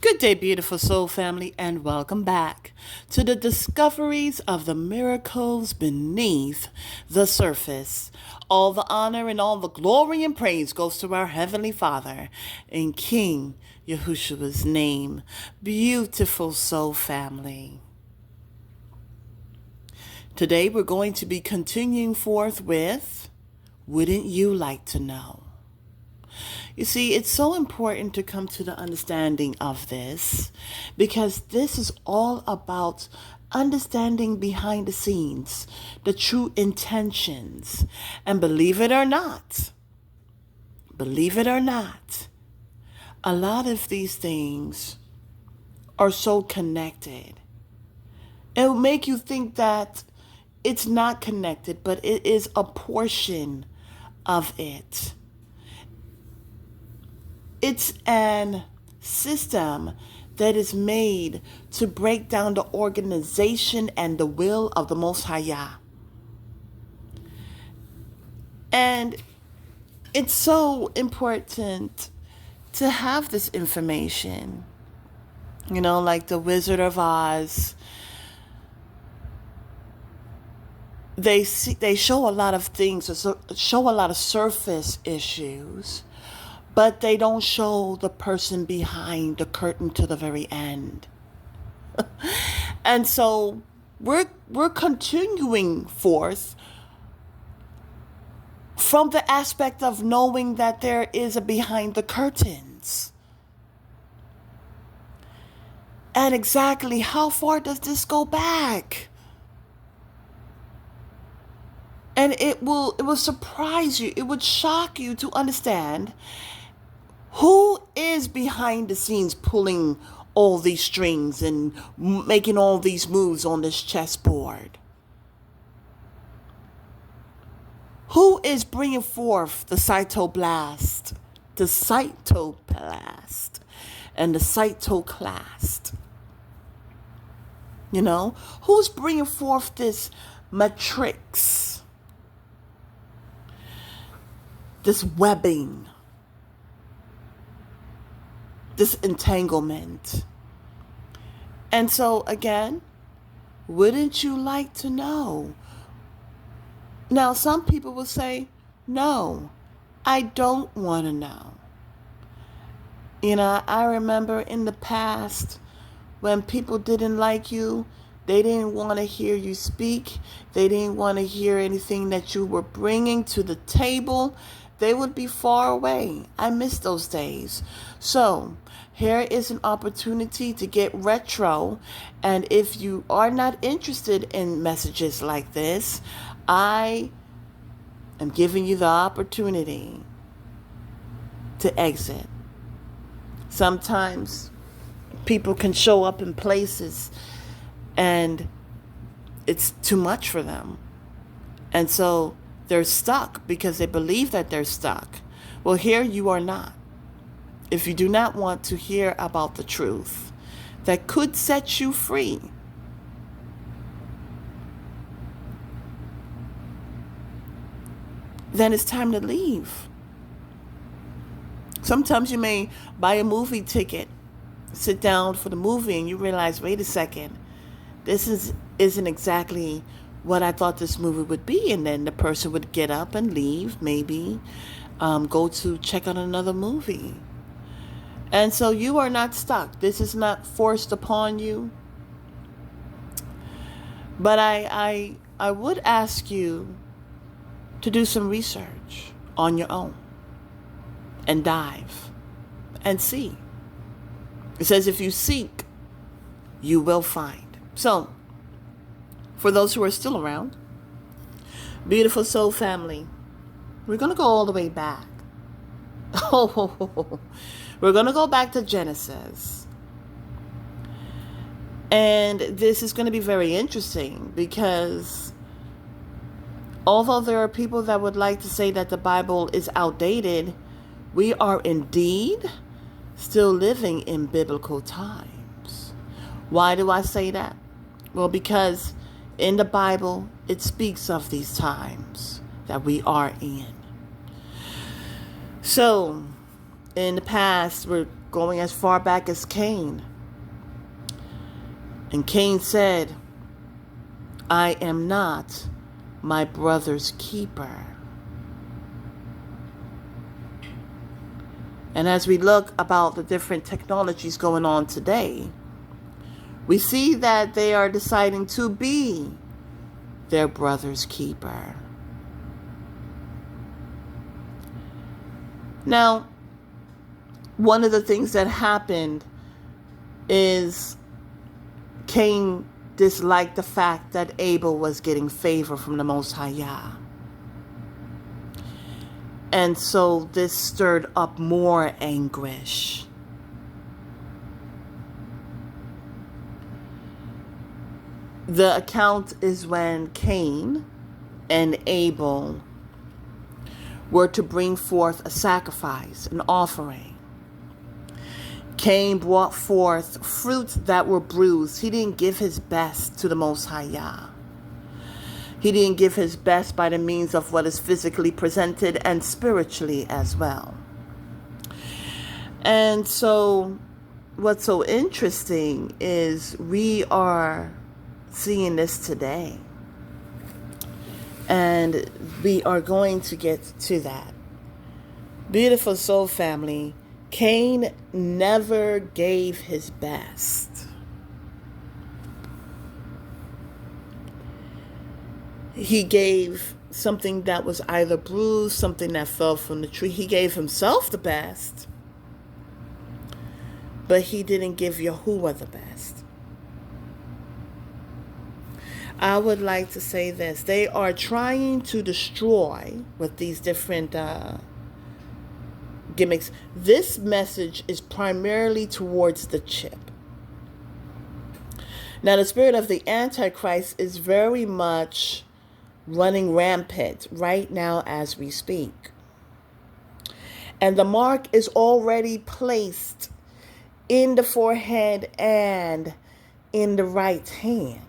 Good day, beautiful soul family, and welcome back to the discoveries of the miracles beneath the surface. All the honor and all the glory and praise goes to our Heavenly Father in King Yahushua's name. Beautiful soul family. Today we're going to be continuing forth with Wouldn't You Like to Know? You see, it's so important to come to the understanding of this because this is all about understanding behind the scenes, the true intentions. And believe it or not, a lot of these things are so connected. It will make you think that it's not connected, but it is a portion of it. It's an system that is made to break down the organization and the will of the Most High Yah. And it's so important to have this information. You know, like the Wizard of Oz, they show a lot of things, show a lot of surface issues, but they don't show the person behind the curtain to the very end. And so we're continuing forth from the aspect of knowing that there is a behind the curtains. And exactly how far does this go back? And it will surprise you. It would shock you to understand who is behind the scenes pulling all these strings and making all these moves on this chessboard. Who is bringing forth the cytoplasm, and the cytoclast? You know, who's bringing forth this matrix, this webbing, this entanglement? And so again, wouldn't you like to know? Now, some people will say, no, I don't want to know. You know, I remember in the past when people didn't like you, they didn't want to hear you speak. They didn't want to hear anything that you were bringing to the table. They would be far away. I miss those days. So here is an opportunity to get retro. And if you are not interested in messages like this, I am giving you the opportunity to exit. Sometimes people can show up in places and it's too much for them. And so they're stuck because they believe that they're stuck. Well, here you are not. If you do not want to hear about the truth that could set you free, then it's time to leave. Sometimes you may buy a movie ticket, sit down for the movie, and you realize, wait a second, this isn't exactly what I thought this movie would be. And then the person would get up and leave, maybe go to check out another movie. And so you are not stuck. This is not forced upon you. But I would ask you to do some research on your own and dive and see. It says if you seek, you will find. So, for those who are still around, beautiful soul family, we're going to go all the way back. We're going to go back to Genesis. And this is going to be very interesting because although there are people that would like to say that the Bible is outdated, we are indeed still living in biblical times. Why do I say that? Well, because in the Bible, it speaks of these times that we are in. So, in the past, we're going as far back as Cain. And Cain said, I am not my brother's keeper. And as we look about the different technologies going on today, we see that they are deciding to be their brother's keeper. Now, one of the things that happened is Cain disliked the fact that Abel was getting favor from the Most High Yah. And so this stirred up more anguish. The account is when Cain and Abel were to bring forth a sacrifice, an offering. Cain brought forth fruits that were bruised. He didn't give his best to the Most High Yah. He didn't give his best by the means of what is physically presented and spiritually as well. And so what's so interesting is we are seeing this today. And we are going to get to that. Beautiful soul family, Cain never gave his best. He gave something that was either bruised, something that fell from the tree. He gave himself the best, but he didn't give Yahuwah the best. I would like to say this. They are trying to destroy with these different gimmicks. This message is primarily towards the chip. Now, the spirit of the Antichrist is very much running rampant right now as we speak. And the mark is already placed in the forehead and in the right hand.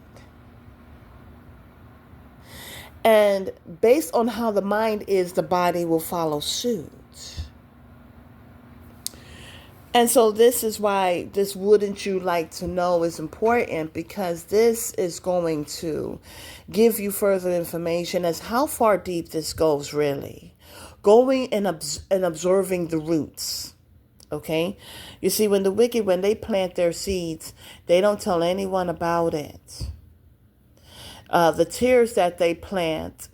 And based on how the mind is, the body will follow suit. And so this is why this wouldn't you like to know is important, because this is going to give you further information as how far deep this goes really. Going and observing the roots. Okay? You see, when the wicked, when they plant their seeds, they don't tell anyone about it. The tares that they plant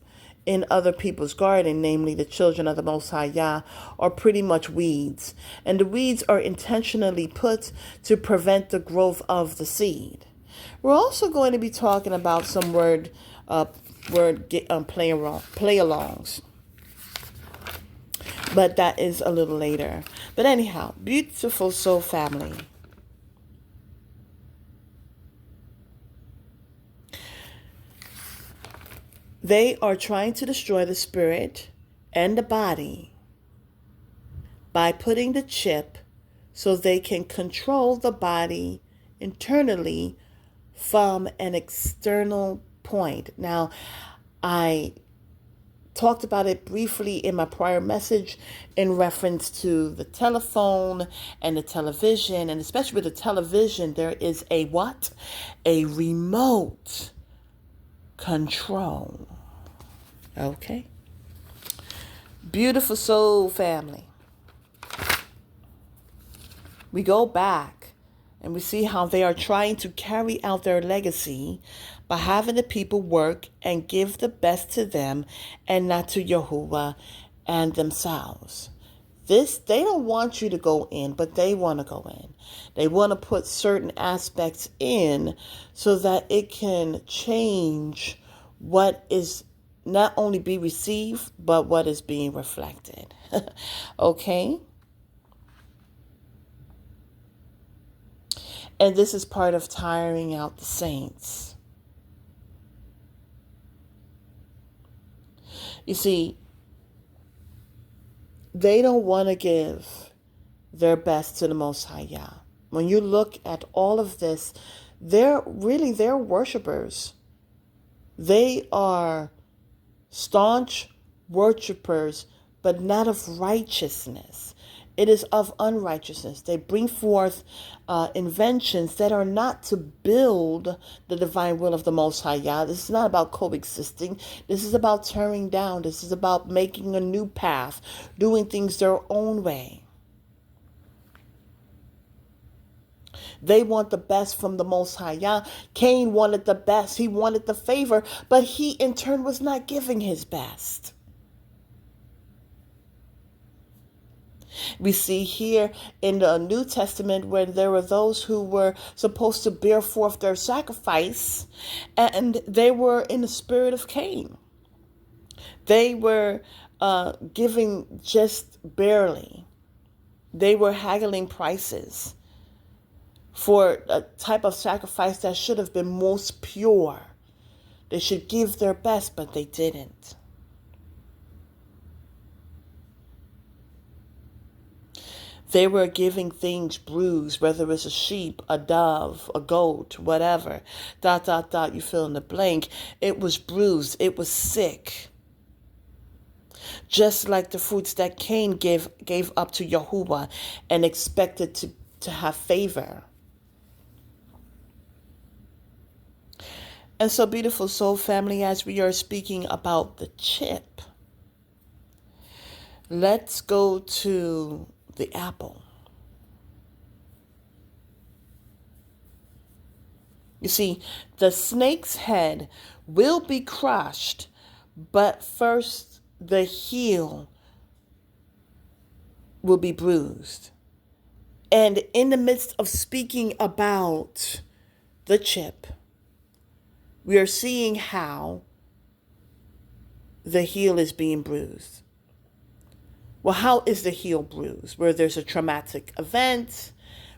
in other people's garden, namely the children of the Most High Yah, are pretty much weeds. And the weeds are intentionally put to prevent the growth of the seed. We're also going to be talking about some play-alongs. But that is a little later. But anyhow, beautiful soul family. They are trying to destroy the spirit and the body by putting the chip so they can control the body internally from an external point. Now, I talked about it briefly in my prior message in reference to the telephone and the television, and especially with the television, there is a what? A remote control. Okay. Beautiful soul family. We go back and we see how they are trying to carry out their legacy by having the people work and give the best to them and not to Yahuwah and themselves. They don't want you to go in, but they want to go in. They want to put certain aspects in so that it can change what is not only be received, but what is being reflected. Okay? And this is part of tiring out the saints. You see, they don't want to give their best to the Most High Yah. When you look at all of this, they're worshipers. They are staunch worshipers, but not of righteousness. It is of unrighteousness. They bring forth inventions that are not to build the divine will of the Most High Yah. This is not about coexisting. This is about tearing down. This is about making a new path, doing things their own way. They want the best from the Most High Yah. Cain wanted the best. He wanted the favor, but he in turn was not giving his best. We see here in the New Testament when there were those who were supposed to bear forth their sacrifice, and they were in the spirit of Cain. They were giving just barely. They were haggling prices for a type of sacrifice that should have been most pure. They should give their best, but they didn't. They were giving things bruised, whether it's a sheep, a dove, a goat, whatever. ... You fill in the blank. It was bruised. It was sick. Just like the fruits that Cain gave up to Yahuwah and expected to have favor. And so, beautiful soul family, as we are speaking about the chip, let's go to the apple. You see, the snake's head will be crushed, but first the heel will be bruised. And in the midst of speaking about the chip, we are seeing how the heel is being bruised. Well, how is the heel bruised? Where there's a traumatic event,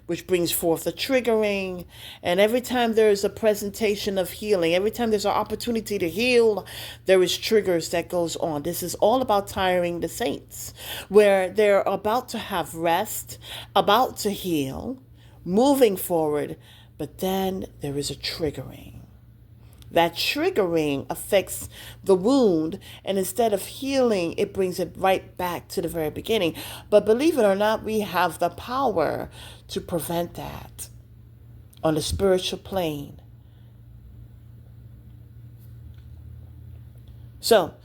which brings forth the triggering. And every time there is a presentation of healing, every time there's an opportunity to heal, there is triggers that goes on. This is all about tiring the saints, where they're about to have rest, about to heal, moving forward, but then there is a triggering. That triggering affects the wound, and instead of healing, it brings it right back to the very beginning. But believe it or not, we have the power to prevent that on the spiritual plane. So,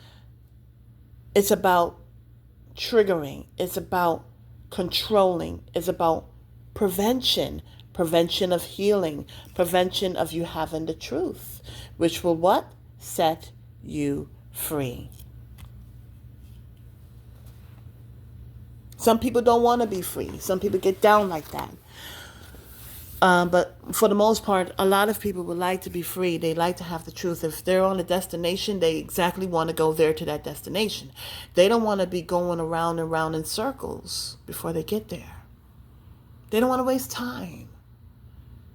it's about triggering. It's about controlling. It's about prevention. Prevention of healing. Prevention of you having the truth. Which will what? Set you free. Some people don't want to be free. Some people get down like that. But for the most part, a lot of people would like to be free. They like to have the truth. If they're on a destination, they exactly want to go there to that destination. They don't want to be going around and around in circles before they get there. They don't want to waste time.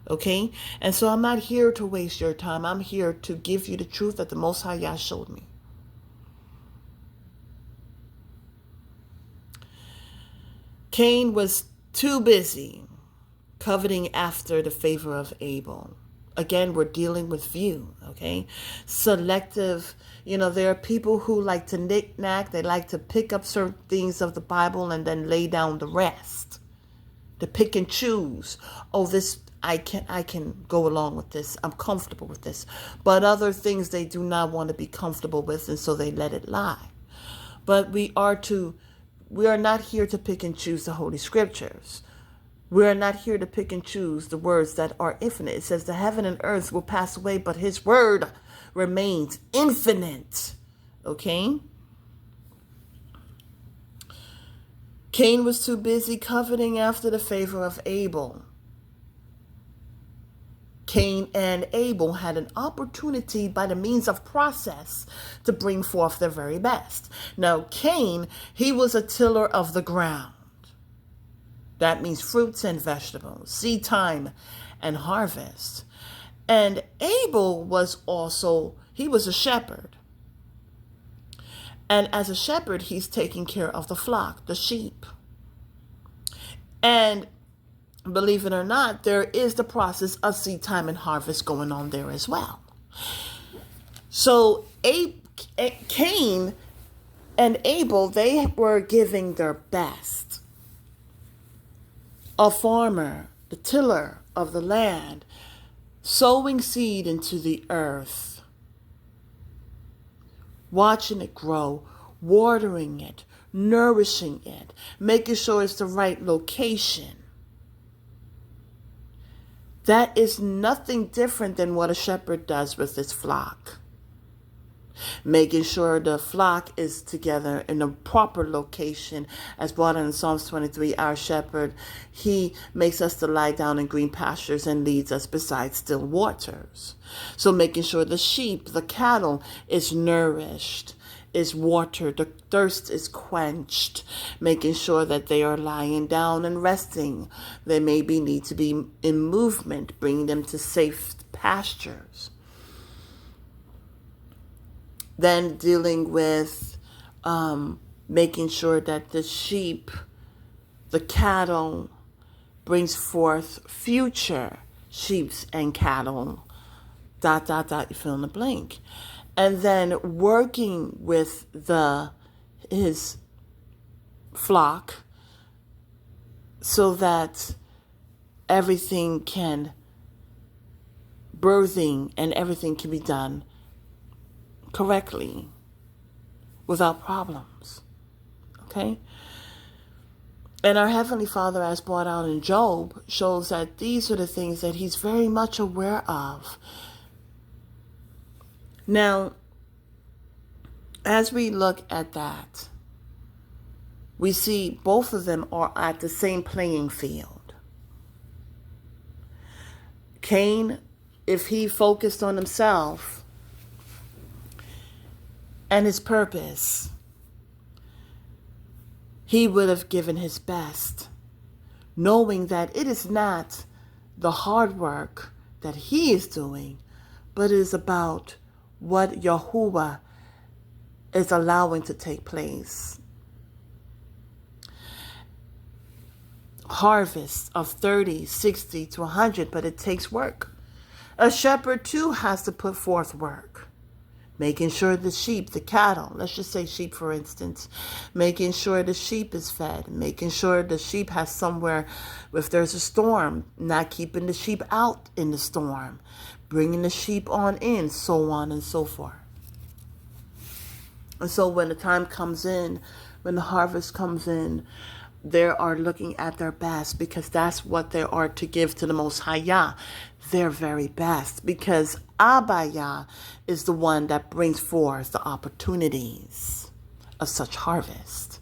Okay? And so I'm not here to waste your time. I'm here to give you the truth that the Most High Yah showed me. Cain was too busy coveting after the favor of Abel. Again, we're dealing with view, okay? Selective, there are people who like to knick-knack. They like to pick up certain things of the Bible and then lay down the rest. To pick and choose. Oh, this... I can go along with this. I'm comfortable with this. But other things they do not want to be comfortable with, and so they let it lie. But we are not here to pick and choose the Holy Scriptures. We are not here to pick and choose the words that are infinite. It says the heaven and earth will pass away, but his word remains infinite. Okay? Cain was too busy coveting after the favor of Abel. Cain and Abel had an opportunity by the means of process to bring forth their very best. Now, Cain, he was a tiller of the ground. That means fruits and vegetables, seed time and harvest. And Abel was he was a shepherd. And as a shepherd, he's taking care of the flock, the sheep. And believe it or not, there is the process of seed time and harvest going on there as well. So Cain and Abel, they were giving their best. A farmer, the tiller of the land, sowing seed into the earth, watching it grow, watering it, nourishing it, making sure it's the right location. That is nothing different than what a shepherd does with his flock. Making sure the flock is together in a proper location. As brought in Psalms 23, our shepherd, he makes us to lie down in green pastures and leads us beside still waters. So making sure the sheep, the cattle, is nourished, is watered, the thirst is quenched, making sure that they are lying down and resting. They maybe need to be in movement, bringing them to safe pastures. Then dealing with making sure that the sheep, the cattle, brings forth future sheep and cattle, ... you fill in the blank. And then working with his flock so that everything can, birthing and everything can be done correctly without problems. Okay? And our Heavenly Father, as brought out in Job, shows that these are the things that he's very much aware of. Now, as we look at that, we see both of them are at the same playing field. Cain, if he focused on himself and his purpose, he would have given his best, knowing that it is not the hard work that he is doing, but it is about what Yahuwah is allowing to take place. Harvests of 30, 60 to 100, but it takes work. A shepherd too has to put forth work. Making sure the sheep, the cattle, let's just say sheep for instance, making sure the sheep is fed, making sure the sheep has somewhere, if there's a storm, not keeping the sheep out in the storm, bringing the sheep on in, so on and so forth. And so when the time comes in, when the harvest comes in, they are looking at their best, because that's what they are to give to the Most High Yah, their very best, because Abba Yah is the one that brings forth the opportunities of such harvest.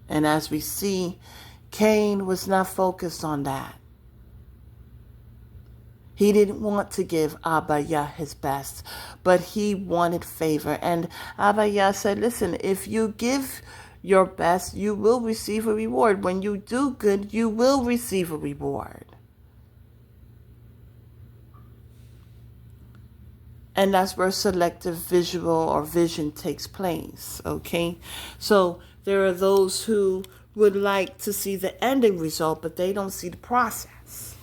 And as we see, Cain was not focused on that. He didn't want to give Abba Yah his best, but he wanted favor. And Abba Yah said, listen, if you give your best, you will receive a reward. When you do good, you will receive a reward. And that's where selective visual or vision takes place, okay? So there are those who would like to see the ending result, but they don't see the process.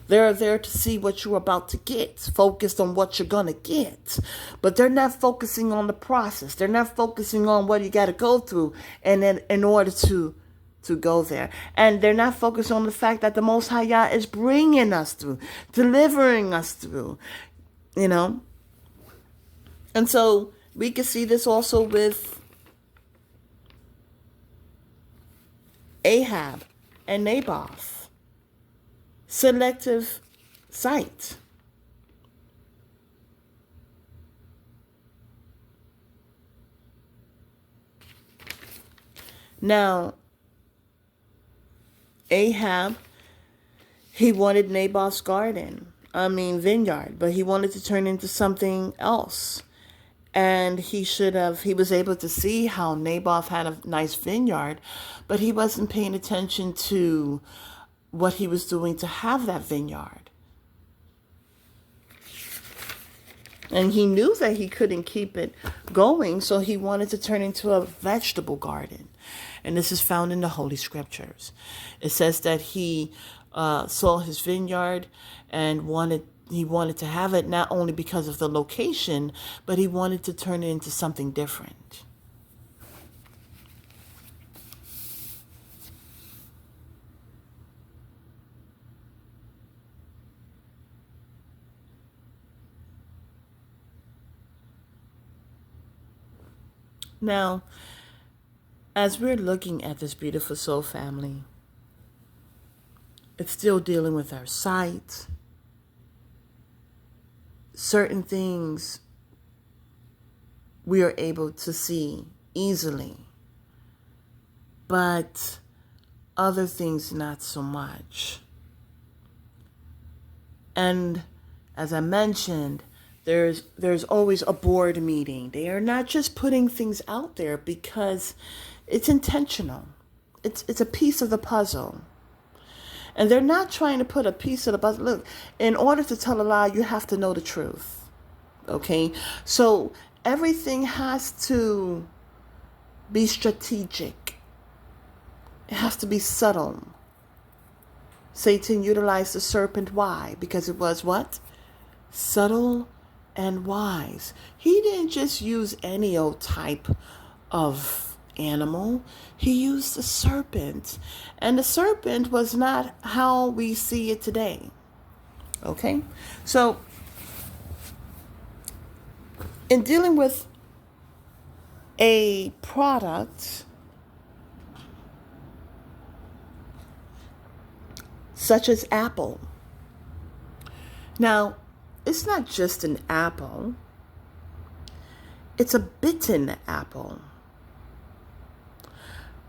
They're there to see what you're about to get, focused on what you're going to get. But they're not focusing on the process. They're not focusing on what you got to go through and then in order to go there. And they're not focused on the fact that the Most High Yah is bringing us through, delivering us through, you know. And so we can see this also with Ahab and Naboth. Selective sight. Now, Ahab, he wanted Naboth's vineyard, but he wanted to turn into something else. And he was able to see how Naboth had a nice vineyard, but he wasn't paying attention to what he was doing to have that vineyard. And he knew that he couldn't keep it going, so he wanted to turn into a vegetable garden. And this is found in the Holy Scriptures. It says that he saw his vineyard and he wanted to have it not only because of the location, but he wanted to turn it into something different. Now, as we're looking at this beautiful soul family, it's still dealing with our sight. Certain things we are able to see easily, but other things not so much. And as I mentioned, there's always a board meeting. They are not just putting things out there because it's intentional. It's a piece of the puzzle. And they're not trying to put a piece of the puzzle. Look, in order to tell a lie, you have to know the truth. Okay? So everything has to be strategic. It has to be subtle. Satan utilized the serpent. Why? Because it was what? Subtle and wise. He didn't just use any old type of animal. He used the serpent. And the serpent was not how we see it today. Okay? So, in dealing with a product such as Apple. Now, it's not just an apple. It's a bitten apple.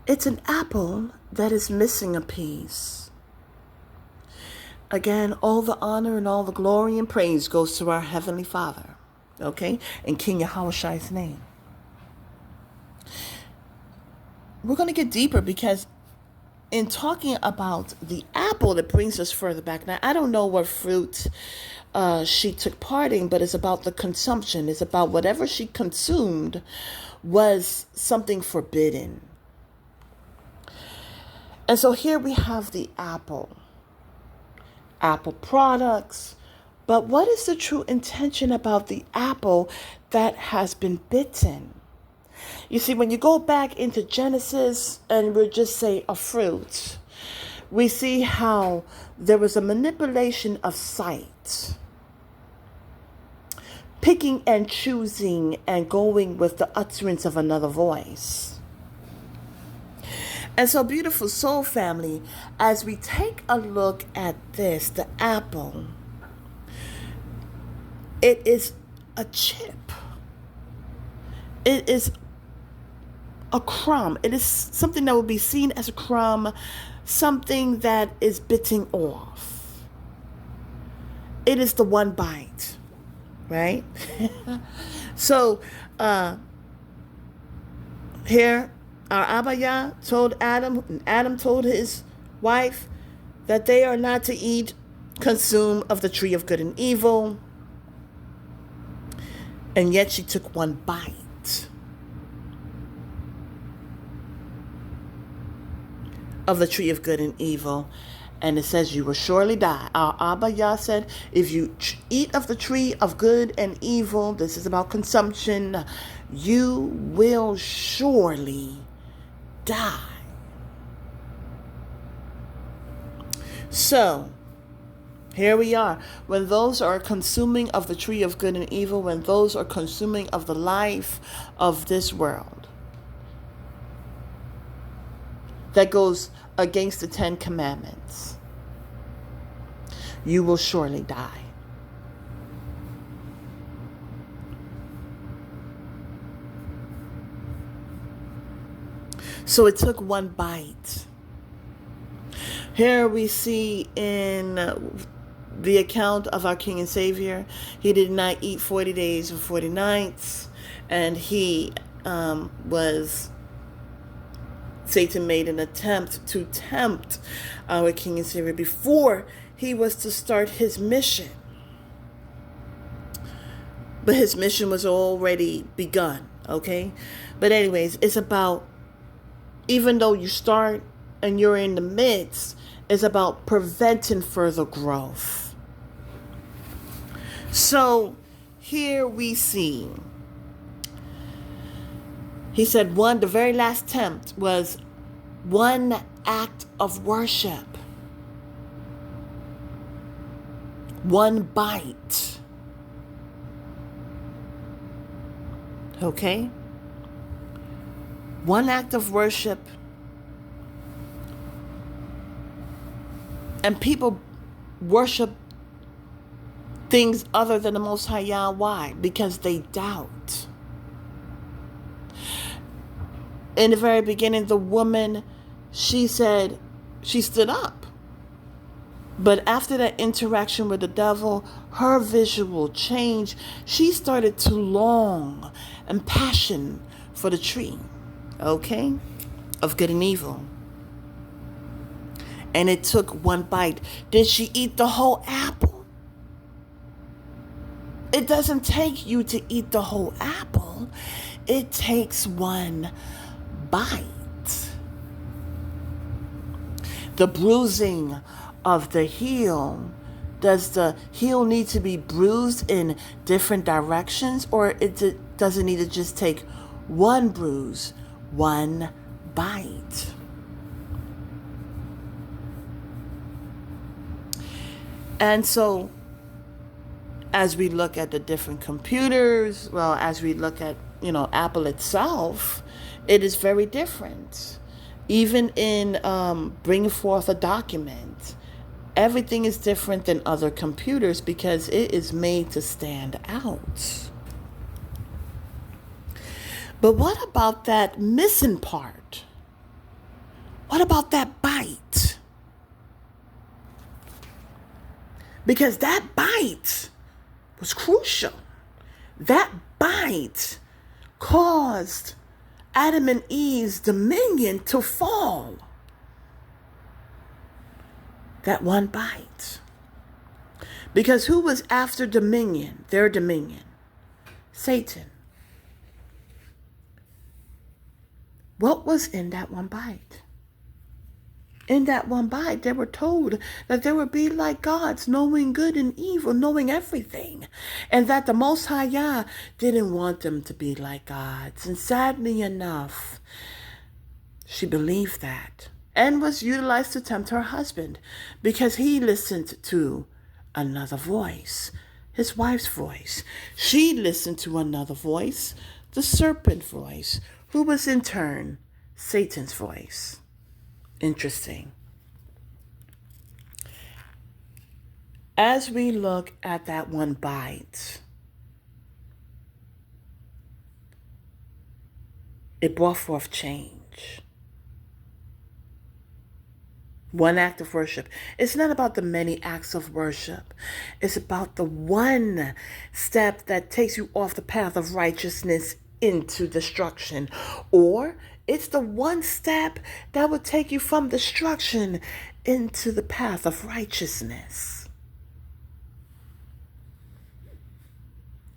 It's an apple that is missing a piece. Again, all the honor and all the glory and praise goes to our Heavenly Father. Okay? In King Yahweh's name. We're going to get deeper because in talking about the apple, that brings us further back. Now, I don't know what fruit she took part in, but it's about the consumption. It's about whatever she consumed was something forbidden. And so here we have the apple products. But what is the true intention about the apple that has been bitten? You see, when you go back into Genesis and we'll just say a fruit, we see how there was a manipulation of sight, picking and choosing and going with the utterance of another voice. And so, beautiful soul family, as we take a look at this, the apple, it is a chip. It is a crumb. It is something that will be seen as a crumb, something that is bitten off. It is the one bite, right? So, here, our Abba Yah told Adam, and Adam told his wife that they are not to eat, consume of the tree of good and evil. And yet she took one bite of the tree of good and evil. And it says, you will surely die. Our Abba Yah said, if you eat of the tree of good and evil, this is about consumption, you will surely die. So, here we are. When those are consuming of the tree of good and evil, when those are consuming of the life of this world, that goes against the 10 Commandments, you will surely die. So it took one bite. Here we see in the account of our King and Savior, he did not eat 40 days and 40 nights, and Satan made an attempt to tempt our King and Savior before he was to start his mission. But his mission was already begun, okay? But anyways, it's about, even though you start and you're in the midst, it's about preventing further growth. So here we see, he said the very last attempt was one act of worship. One bite. Okay? One act of worship, and people worship things other than the Most High Yah. Why? Because they doubt. In the very beginning, the woman, she said, she stood up. But after that interaction with the devil, her visual changed. She started to long and passion for the tree, okay, of good and evil. And it took one bite. Did she eat the whole apple? It doesn't take you to eat the whole apple. It takes one bite. The bruising of the heel. Does the heel need to be bruised in different directions, or does it need to just take one bruise, one bite? And so, as we look at the different computers, well, as we look at, Apple itself, it is very different. Even in bringing forth a document, everything is different than other computers because it is made to stand out. But what about that missing part? What about that bite? Because that bite was crucial. That bite caused Adam and Eve's dominion to fall. That one bite. Because who was after dominion? Their dominion. Satan. What was in that one bite? In that one bite, they were told that they would be like gods, knowing good and evil, knowing everything. And that the Most High Yah didn't want them to be like gods. And sadly enough, she believed that and was utilized to tempt her husband because he listened to another voice, his wife's voice. She listened to another voice, the serpent voice, who was in turn Satan's voice. Interesting. As we look at that one bite, it brought forth change. One act of worship. It's not about the many acts of worship. It's about the one step that takes you off the path of righteousness into destruction. Or it's the one step that will take you from destruction into the path of righteousness.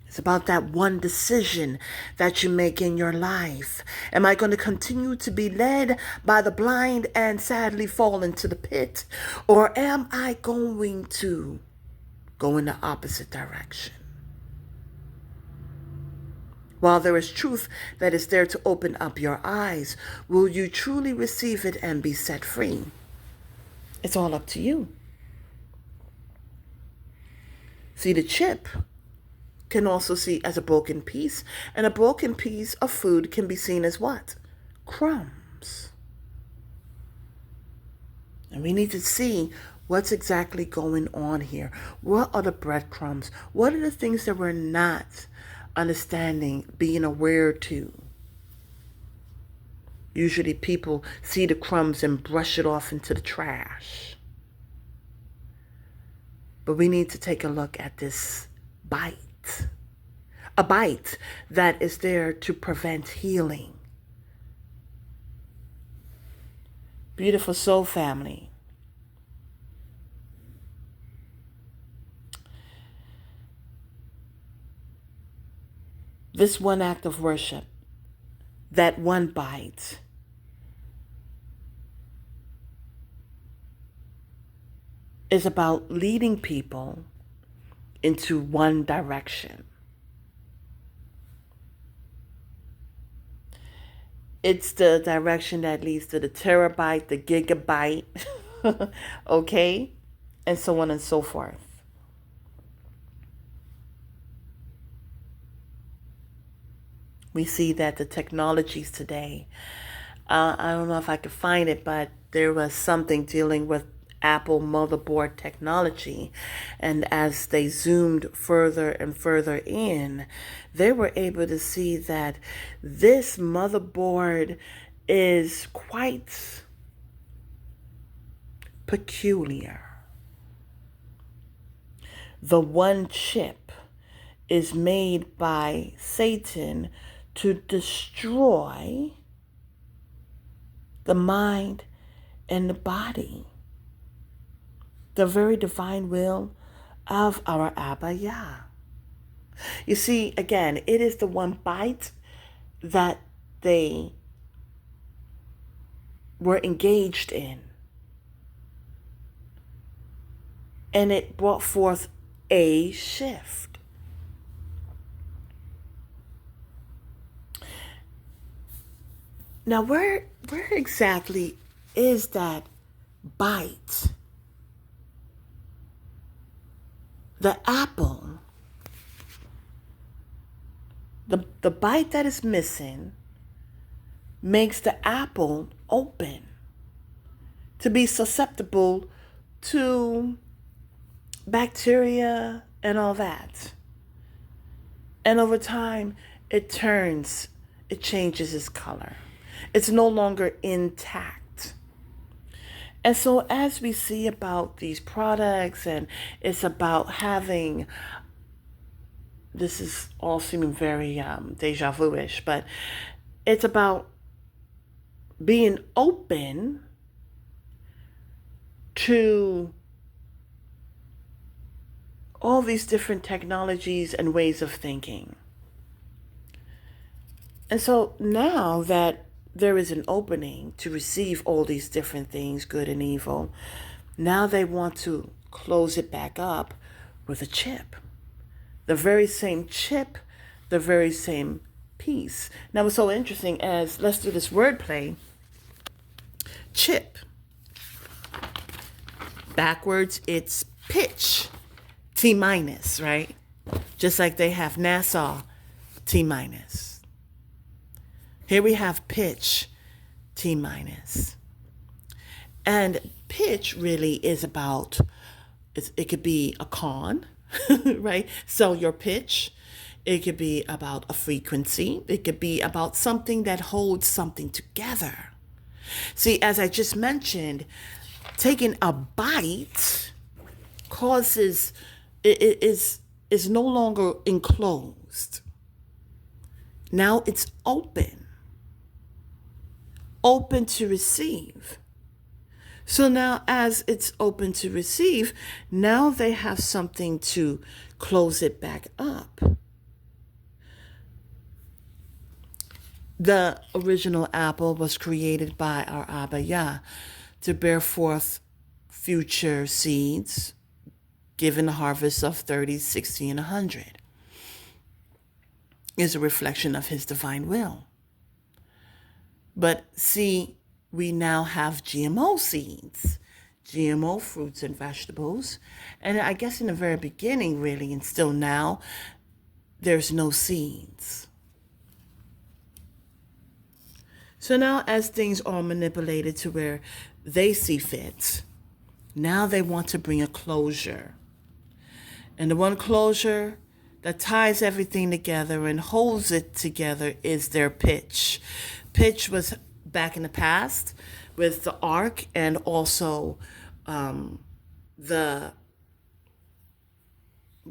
It's about that one decision that you make in your life. Am I going to continue to be led by the blind and sadly fall into the pit? Or am I going to go in the opposite direction? While there is truth that is there to open up your eyes, will you truly receive it and be set free? It's all up to you. See, the chip can also see as a broken piece, and a broken piece of food can be seen as what? Crumbs. And we need to see what's exactly going on here. What are the breadcrumbs? What are the things that we're not understanding, being aware to? Usually people see the crumbs and brush it off into the trash. But we need to take a look at this bite. A bite that is there to prevent healing. Beautiful soul family. This one act of worship, that one bite, is about leading people into one direction. It's the direction that leads to the terabyte, the gigabyte, okay? And so on and so forth. We see that the technologies today, I don't know if I could find it, but there was something dealing with Apple motherboard technology. And as they zoomed further and further in, they were able to see that this motherboard is quite peculiar. The one chip is made by Satan to destroy the mind and the body, the very divine will of our Abba Yah. You see, again, it is the one bite that they were engaged in. And it brought forth a shift. Now, where exactly is that bite? The apple, the bite that is missing makes the apple open to be susceptible to bacteria and all that. And over time, it changes its color. It's no longer intact. And so as we see about these products, and it's about having, this is all seeming very deja vu-ish, but it's about being open to all these different technologies and ways of thinking. And so now that there is an opening to receive all these different things, good and evil, now they want to close it back up with a chip. The very same chip, the very same piece. Now what's so interesting as, let's do this wordplay, chip. Backwards, it's pitch, T minus, right? Just like they have NASA, T minus. Here we have pitch, T minus. And pitch really is about, it could be a con, right? So your pitch, it could be about a frequency. It could be about something that holds something together. See, as I just mentioned, taking a bite causes, it is no longer enclosed. Now it's open to receive. So now as it's open to receive, now they have something to close it back up. The original apple was created by our Abba Yah to bear forth future seeds, given a harvest of 30, 60, and 100. Is a reflection of his divine will. But see, we now have GMO seeds, GMO fruits and vegetables. And I guess in the very beginning, really, and still now, there's no seeds. So now as things are manipulated to where they see fit, now they want to bring a closure. And the one closure that ties everything together and holds it together is their pitch. Pitch was back in the past with the ark, and also the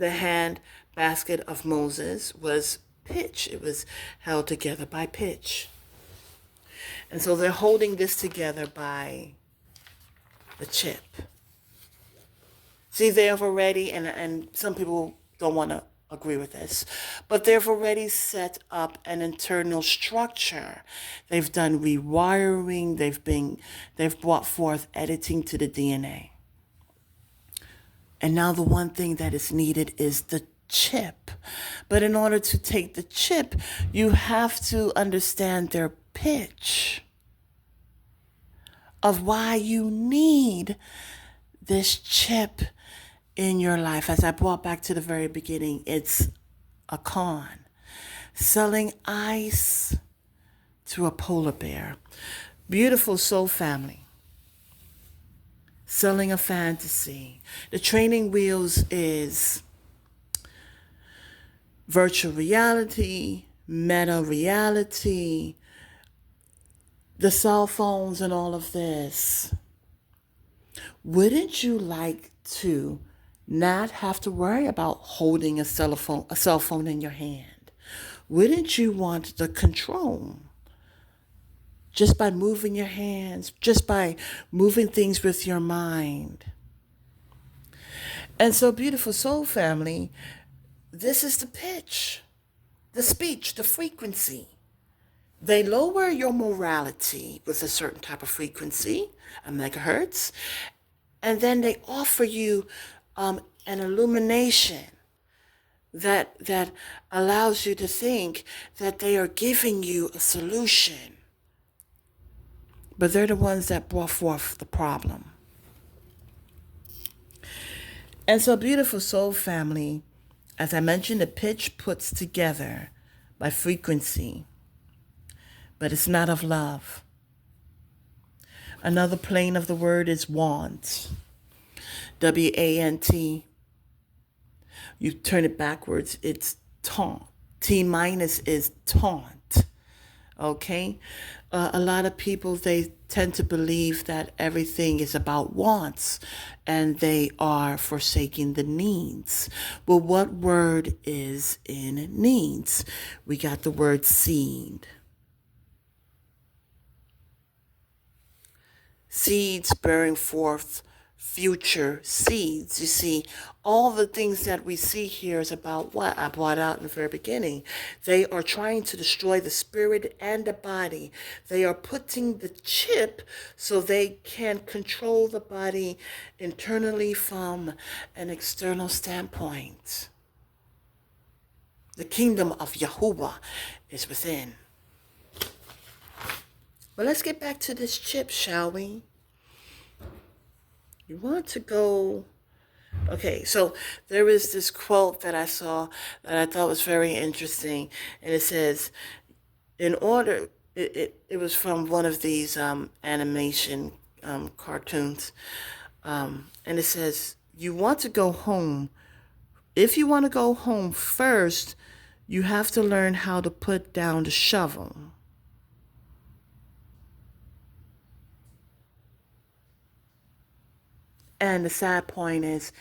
hand basket of Moses was pitch. It was held together by pitch. And so they're holding this together by the chip. See, they have already, and some people don't want to agree with this, but they've already set up an internal structure. They've done rewiring. They've brought forth editing to the DNA. And now the one thing that is needed is the chip. But in order to take the chip, you have to understand their pitch of why you need this chip in your life. As I brought back to the very beginning, it's a con. selling ice to a polar bear. Beautiful soul family. Selling a fantasy. The training wheels is virtual reality, meta reality, the cell phones and all of this. Wouldn't you like to not have to worry about holding a cell phone in your hand? Wouldn't you want the control? Just by moving your hands, just by moving things with your mind. And so, beautiful soul family, this is the pitch, the speech, the frequency. They lower your morality with a certain type of frequency, a megahertz, and then they offer you an illumination that allows you to think that they are giving you a solution. But they're the ones that brought forth the problem. And so, beautiful soul family, as I mentioned, the pitch puts together by frequency, but it's not of love. Another plane of the word is want. W-A-N-T. You turn it backwards, it's taunt. T minus is taunt. Okay? A lot of people, they tend to believe that everything is about wants and they are forsaking the needs. Well, what word is in needs? We got the word seed. Seeds bearing forth future seeds. You see, all the things that we see here is about what I brought out in the very beginning. They are trying to destroy the spirit and the body. They are putting the chip so they can control the body internally from an external standpoint. The kingdom of Yahuwah is within. But let's get back to this chip, shall we? You want to go... Okay, so there is this quote that I saw that I thought was very interesting. And it says, it was from one of these animation cartoons. And it says, you want to go home. If you want to go home first, you have to learn how to put down the shovel. And the sad point is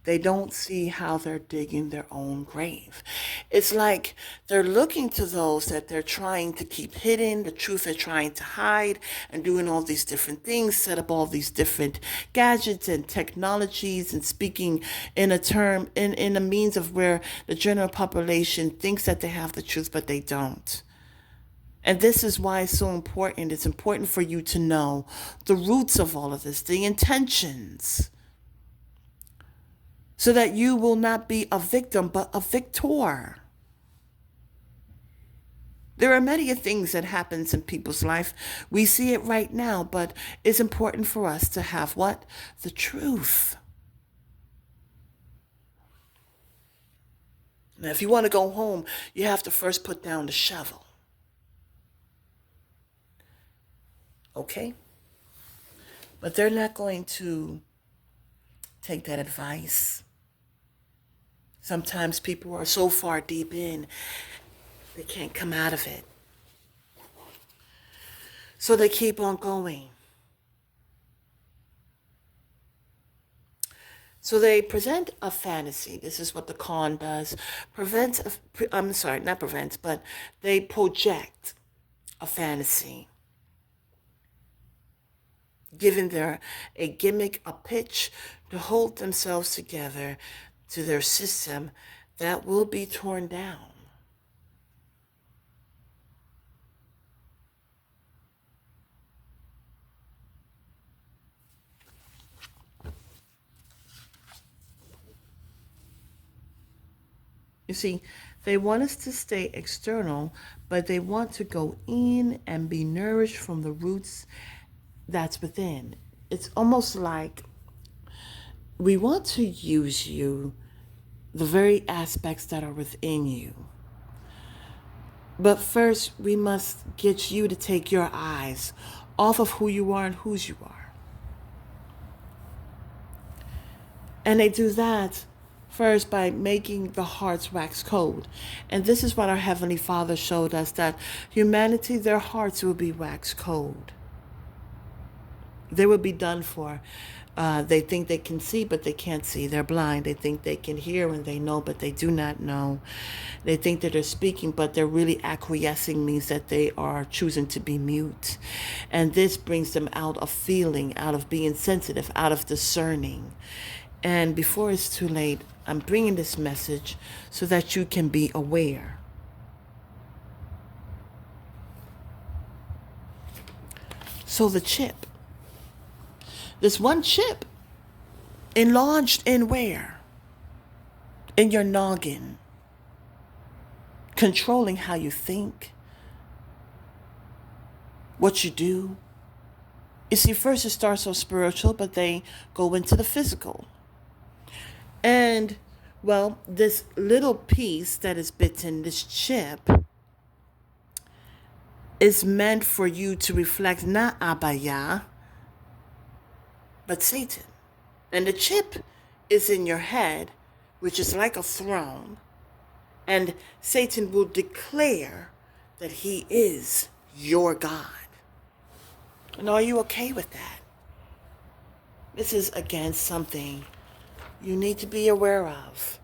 they don't see how they're digging their own grave. It's like they're looking to those that they're trying to keep hidden, the truth they're trying to hide, and doing all these different things, set up all these different gadgets and technologies and speaking in a means of where the general population thinks that they have the truth, but they don't. And this is why it's so important. It's important for you to know the roots of all of this, the intentions, so that you will not be a victim, but a victor. There are many things that happens in people's life. We see it right now, but it's important for us to have what? The truth. Now, if you want to go home, you have to first put down the shovel. Okay? But they're not going to take that advice. Sometimes people are so far deep in, they can't come out of it. So they keep on going. So they present a fantasy. This is what the con does. They project a fantasy, giving a gimmick, a pitch to hold themselves together to their system that will be torn down. You see, they want us to stay external, but they want to go in and be nourished from the roots that's within. It's almost like we want to use you, the very aspects that are within you. But first, we must get you to take your eyes off of who you are and whose you are. And they do that first by making the hearts wax cold. And this is what our Heavenly Father showed us, that humanity, their hearts will be wax cold. They will be done for. They think they can see, but they can't see. They're blind. They think they can hear and they know, but they do not know. They think that they're speaking, but they're really acquiescing, means that they are choosing to be mute. And this brings them out of feeling, out of being sensitive, out of discerning. And before it's too late, I'm bringing this message so that you can be aware. So the chip. This one chip enlarged in where? In your noggin. Controlling how you think, what you do. You see, first it starts so spiritual, but they go into the physical. And, well, this little piece that is bitten, this chip, is meant for you to reflect not Abaya, but Satan. And the chip is in your head, which is like a throne. And Satan will declare that he is your God. And are you okay with that? This is, again, something you need to be aware of.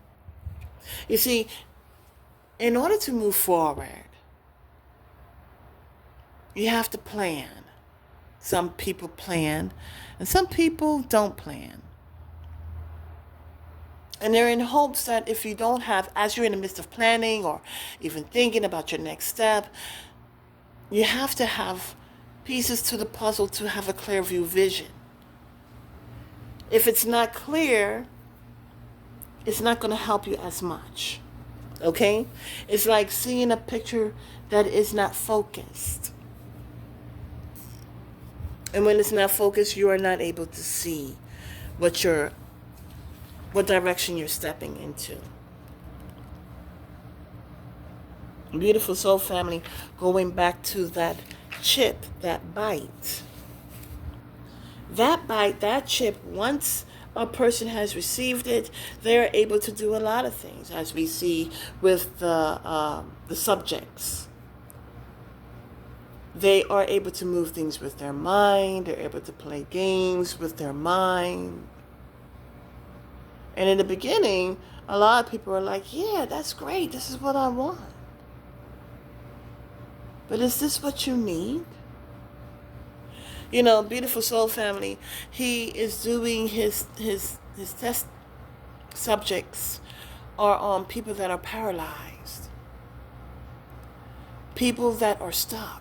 You see, in order to move forward, you have to plan. Some people plan, and some people don't plan. And they're in hopes that if you don't have, as you're in the midst of planning or even thinking about your next step, you have to have pieces to the puzzle to have a clear view vision. If it's not clear, it's not going to help you as much. Okay? It's like seeing a picture that is not focused. And when it's not focused, you are not able to see what direction you're stepping into. Beautiful soul family, going back to that chip, that bite. That bite, that chip, once a person has received it, they're able to do a lot of things, as we see with the subjects. They are able to move things with their mind. They're able to play games with their mind. And in the beginning, a lot of people are like, yeah, that's great. This is what I want. But is this what you need? You know, beautiful soul family, he is doing his test subjects are on people that are paralyzed. People that are stuck.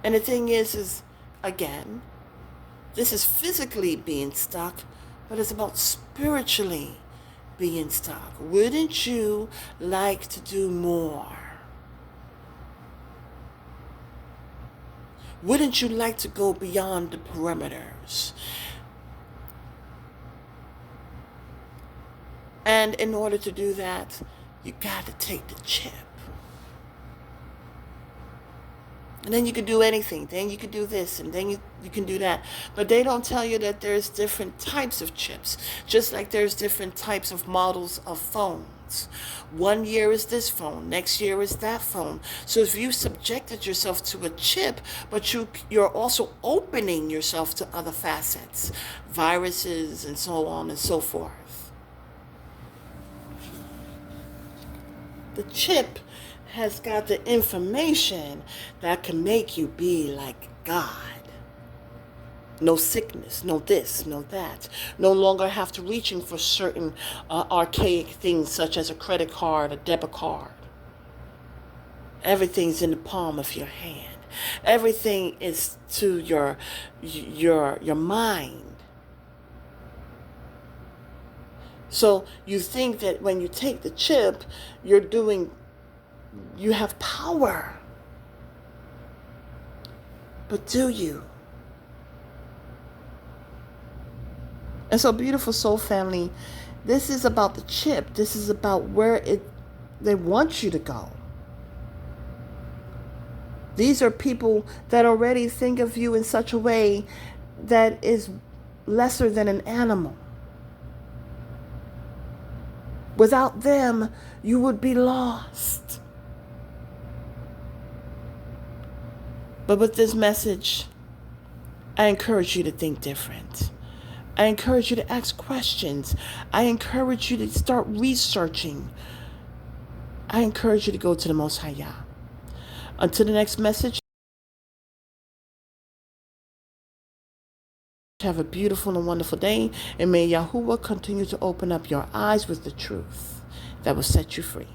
And the thing is again, this is physically being stuck, but it's about spiritually being stuck. Wouldn't you like to do more? Wouldn't you like to go beyond the perimeters? And in order to do that, you got to take the chip. And then you can do anything. Then you can do this, and then you can do that. But they don't tell you that there's different types of chips, just like there's different types of models of phones. 1 year is this phone, next year is that phone. So if you subjected yourself to a chip, but you're also opening yourself to other facets, viruses and so on and so forth. The chip has got the information that can make you be like God. No sickness, no this, no that. No longer have to reaching for certain archaic things such as a credit card, a debit card. Everything's in the palm of your hand. Everything is to your mind. So you think that when you take the chip, you have power. But do you? And so, beautiful soul family, this is about the chip. This is about where it They want you to go. These are people that already think of you in such a way that is lesser than an animal. Without them, you would be lost. But with this message, I encourage you to think different. I encourage you to ask questions. I encourage you to start researching. I encourage you to go to the Most High Yah. Until the next message, have a beautiful and wonderful day, and may Yahuwah continue to open up your eyes with the truth that will set you free.